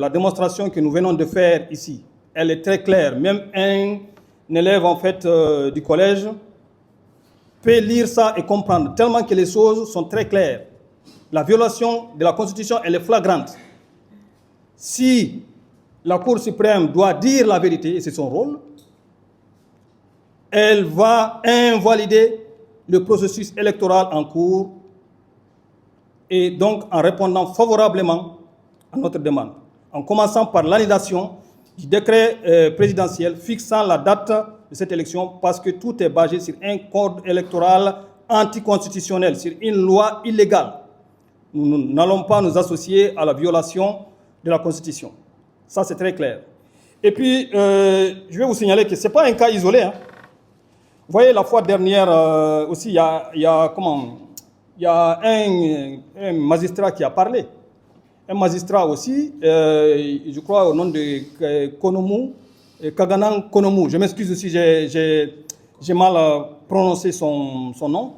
La démonstration que nous venons de faire ici, elle est très claire. Même un élève en fait du collège peut lire ça et comprendre, tellement que les choses sont très claires. La violation de la Constitution, elle est flagrante. Si la Cour suprême doit dire la vérité, et c'est son rôle, elle va invalider le processus électoral en cours et donc en répondant favorablement à notre demande, en commençant par l'annulation du décret présidentiel fixant la date de cette élection parce que tout est basé sur un code électoral anticonstitutionnel, sur une loi illégale. Nous n'allons pas nous associer à la violation de la Constitution. Ça, c'est très clair. Et puis, je vais vous signaler que ce n'est pas un cas isolé. Hein. Vous voyez, la fois dernière aussi, il y a un magistrat qui a parlé. Un magistrat aussi, je crois au nom de Konomou, Kaganan Konomou. Je m'excuse si j'ai mal prononcé son nom.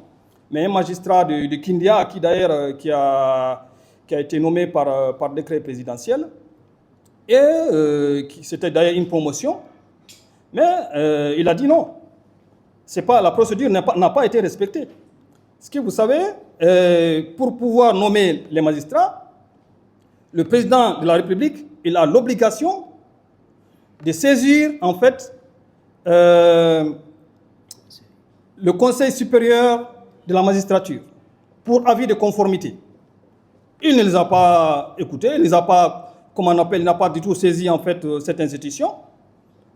Mais un magistrat de Kindia, qui d'ailleurs qui a été nommé par décret présidentiel, et c'était d'ailleurs une promotion, mais il a dit non. La procédure n'a pas été respectée. Ce que vous savez, pour pouvoir nommer les magistrats, le président de la République, il a l'obligation de saisir en fait le Conseil supérieur de la magistrature pour avis de conformité. Il ne les a pas écoutés, il ne les a pas, comment on appelle, il n'a pas du tout saisi en fait cette institution,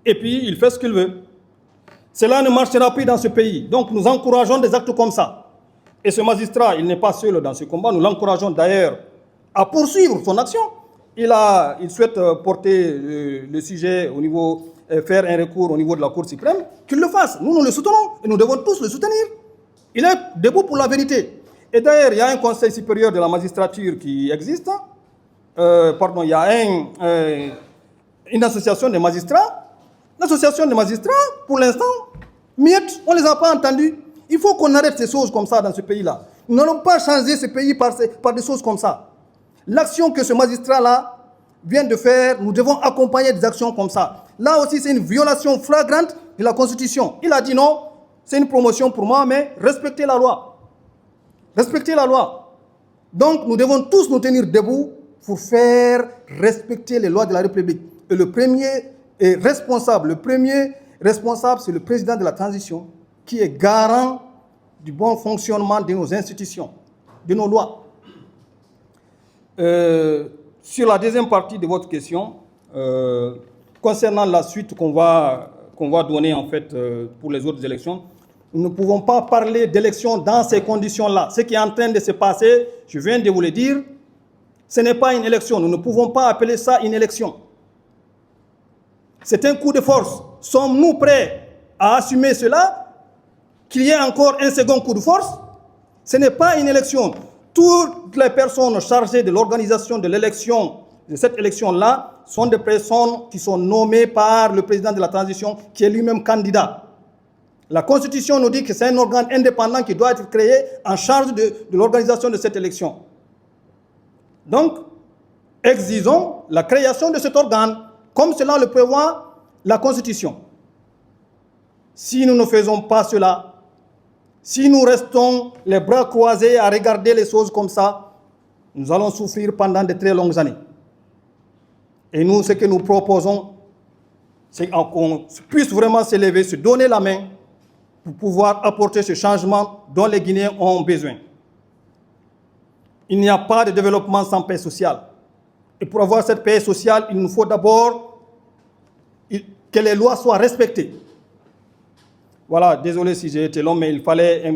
et puis il fait ce qu'il veut. Cela ne marchera plus dans ce pays. Donc nous encourageons des actes comme ça. Et ce magistrat, il n'est pas seul dans ce combat, nous l'encourageons d'ailleurs à poursuivre son action. Il souhaite porter le sujet au niveau, faire un recours au niveau de la Cour suprême, qu'il le fasse. Nous le soutenons et nous devons tous le soutenir. Il est debout pour la vérité. Et d'ailleurs, il y a un Conseil supérieur de la magistrature qui existe. Il y a une association de magistrats. L'association des magistrats, pour l'instant, miettes, on ne les a pas entendus. Il faut qu'on arrête ces choses comme ça dans ce pays-là. Nous n'allons pas changer ce pays par des choses comme ça. L'action que ce magistrat-là vient de faire, nous devons accompagner des actions comme ça. Là aussi, c'est une violation flagrante de la Constitution. Il a dit non, c'est une promotion pour moi, mais respectez la loi. Respectez la loi. Donc, nous devons tous nous tenir debout pour faire respecter les lois de la République. Et le premier responsable, c'est le président de la transition, qui est garant du bon fonctionnement de nos institutions, de nos lois. Sur la deuxième partie de votre question, concernant la suite qu'on va donner en fait pour les autres élections, nous ne pouvons pas parler d'élections dans ces conditions-là. Ce qui est en train de se passer, je viens de vous le dire, ce n'est pas une élection. Nous ne pouvons pas appeler ça une élection. C'est un coup de force. Sommes-nous prêts à assumer cela? Qu'il y ait encore un second coup de force? Ce n'est pas une élection. Toutes les personnes chargées de l'organisation de l'élection, de cette élection-là, sont des personnes qui sont nommées par le président de la transition, qui est lui-même candidat. La Constitution nous dit que c'est un organe indépendant qui doit être créé en charge de l'organisation de cette élection. Donc, exigeons la création de cet organe, comme cela le prévoit la Constitution. Si nous ne faisons pas cela, si nous restons les bras croisés à regarder les choses comme ça, nous allons souffrir pendant de très longues années. Et nous, ce que nous proposons, c'est qu'on puisse vraiment se lever, se donner la main pour pouvoir apporter ce changement dont les Guinéens ont besoin. Il n'y a pas de développement sans paix sociale. Et pour avoir cette paix sociale, il nous faut d'abord que les lois soient respectées. Voilà, désolé si j'ai été long, mais il fallait